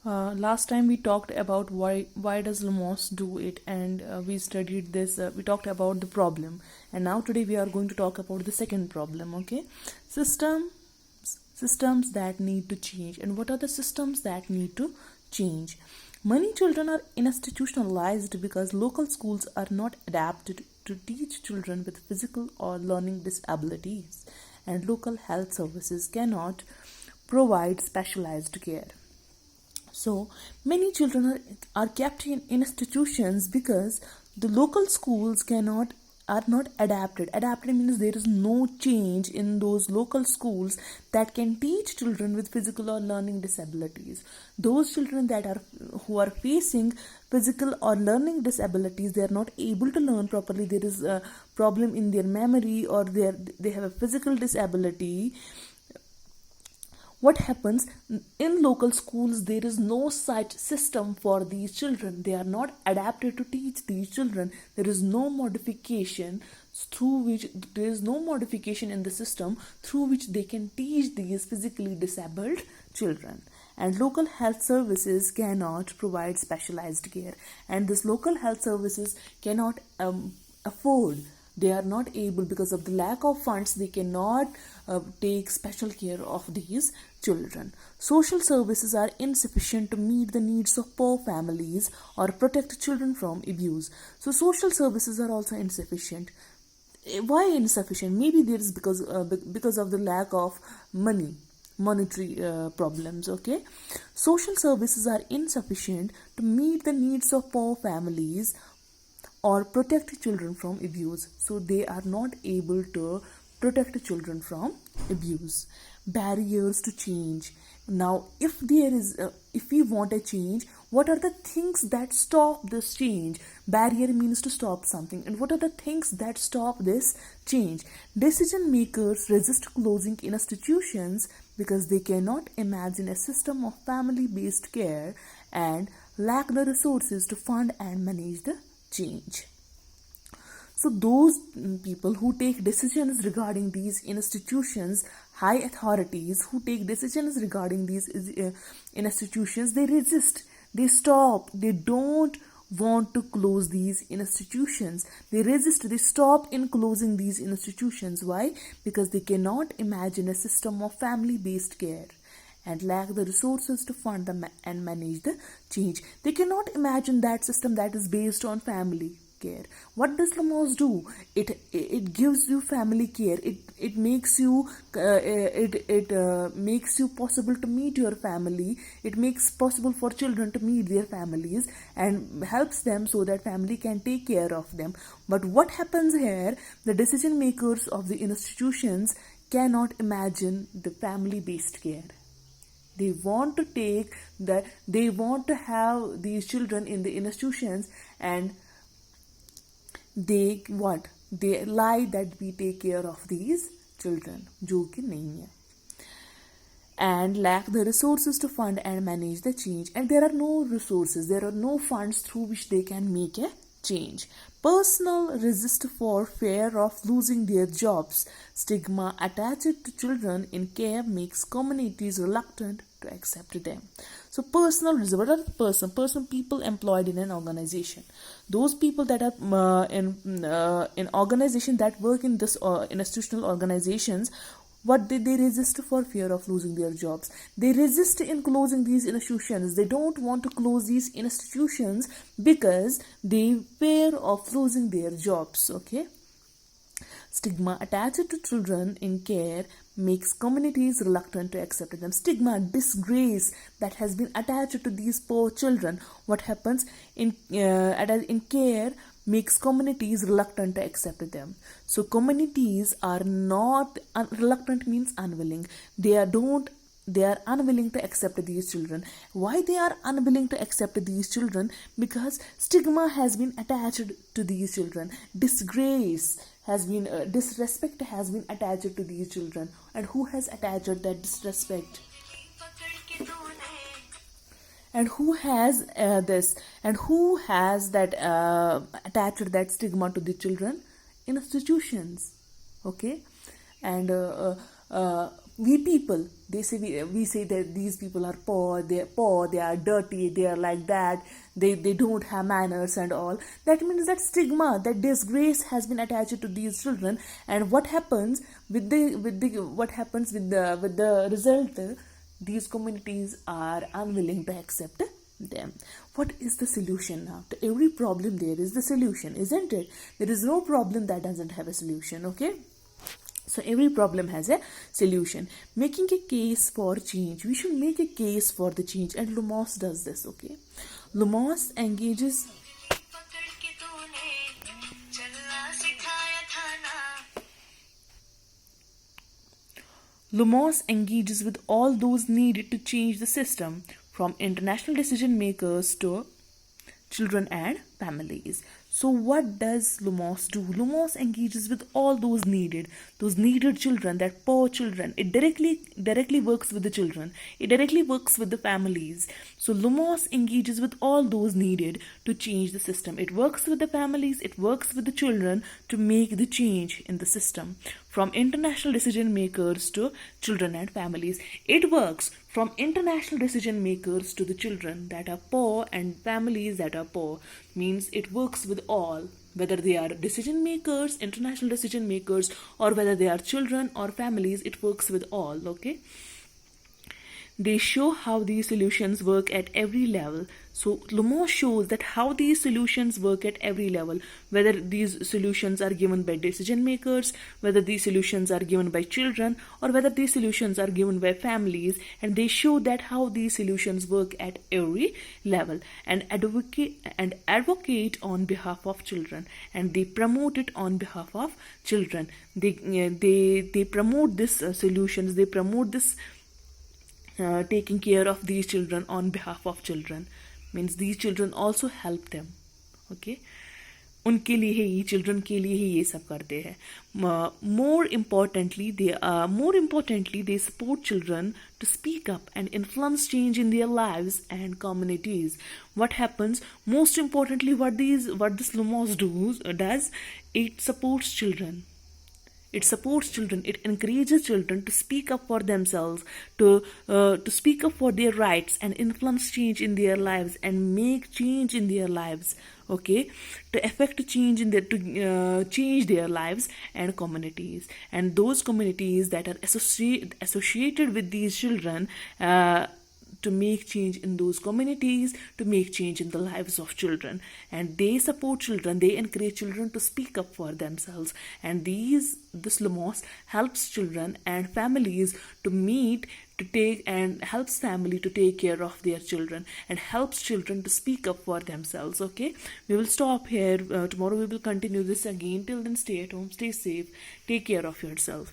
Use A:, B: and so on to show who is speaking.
A: Last time we talked about why does Lumos do it, and we studied this. We talked about the problem, and now today we are going to talk about the second problem. Okay, systems systems that need to change, and what are the systems that need to change? Many children are institutionalized because local schools are not adapted to teach children with physical or learning disabilities, and local health services cannot provide specialized care. So many children are kept in institutions because the local schools cannot are not adapted. Adapted means there is no change in those local schools that can teach children with physical or learning disabilities. Those children that are who are facing physical or learning disabilities, they are not able to learn properly. There is a problem in their memory, or they have a physical disability. What happens in local schools? There is no such system for these children. They are not adapted to teach these children. There is no modification in the system through which they can teach these physically disabled children. And local health services cannot provide specialized care, and this local health services cannot afford. They are not able, because of the lack of funds, they cannot take special care of these children. Social services are insufficient to meet the needs of poor families or protect children from abuse. So social services are also insufficient. Why insufficient? Maybe there is because of the lack of monetary problems. Okay, social services are insufficient to meet the needs of poor families or protect children from abuse. So they are not able to protect children from abuse. Barriers to change. Now if we want a change, what are the things that stop this change? Barrier means to stop something, and what are the things that stop this change? Decision makers resist closing institutions because they cannot imagine a system of family based care and lack the resources to fund and manage the change. So those people who take decisions regarding these institutions, high authorities who take decisions regarding these institutions, they resist, they stop, they don't want to close these institutions. They resist, they stop in closing these institutions. Why? Because they cannot imagine a system of family based care and lack the resources to fund them and manage the change. They cannot imagine that system that is based on family care. What does Lumos do? It gives you family care. It makes you makes you possible to meet your family. It makes possible for children to meet their families and helps them so that family can take care of them. But what happens here? The decision makers of the institutions cannot imagine the family based care. They want to have these children in the institutions, and they lie that we take care of these children, जो कि नहीं है, and lack the resources to fund and manage the change. And there are no resources, there are no funds through which they can make a change. Personnel resist for fear of losing their jobs. Stigma attached to children in care makes communities reluctant to accept them. So personnel resist. What are the people employed in an organization? Those people that are in organization that work in this institutional organizations, what they resist for fear of losing their jobs. They resist in closing these institutions. They don't want to close these institutions because they fear of losing their jobs. Okay. Stigma attached to children in care makes communities reluctant to accept them. Stigma, disgrace that has been attached to these poor children. What happens in care makes communities reluctant to accept them. So communities are not reluctant means unwilling. They are unwilling to accept these children. Why they are unwilling to accept these children? Because stigma has been attached to these children. Disgrace has been disrespect has been attached to these children. And who has attached that disrespect? And who has attached that stigma to the children? Institutions. Okay. And we people, we say that these people are poor, they are dirty, they are like that, they don't have manners and all. That means that stigma, that disgrace has been attached to these children. And what happens with the result? These communities are unwilling to accept them. What is the solution now? To every problem there is the solution, isn't it? There is no problem that doesn't have a solution, okay? So every problem has a solution. Making a case for change. We should make a case for the change, and Lumos does this, okay? Lumos engages Lumos engages with all those needed to change the system, from international decision makers to children and families. So what does Lumos do? Lumos engages with all those needed children, that poor children. It directly works with the children. It directly works with the families. So Lumos engages with all those needed to change the system. It works with the families, it works with the children to make the change in the system. From international decision makers to children and families. It works from international decision makers to the children that are poor and families that are poor. Means it works with all, whether they are decision makers, international decision makers, or whether they are children or families. It works with all, okay? They show how these solutions work at every level. So Lumos shows that how these solutions work at every level, whether these solutions are given by decision makers, whether these solutions are given by children, or whether these solutions are given by families. And they show that how these solutions work at every level, and advocate on behalf of children, and they promote it on behalf of children. They promote this solutions. They promote this taking care of these children on behalf of children. Means these children also help them, okay? उनके लिए ही, ये children के लिए ही ये सब करते हैं. More importantly, they support children to speak up and influence change in their lives and communities. What happens? Most importantly, what this Lumos does, it supports children. It supports children. It encourages children to speak up for themselves, to speak up for their rights and influence change in their lives and make change in their lives. Okay, to effect change in change their lives and communities, and those communities that are associated with these children. To make change in those communities, to make change in the lives of children. And they support children, they encourage children to speak up for themselves. And this Lumos helps children and families helps family to take care of their children, and helps children to speak up for themselves. Okay, we will stop here. Tomorrow we will continue this again. Till then, stay at home, stay safe, take care of yourself.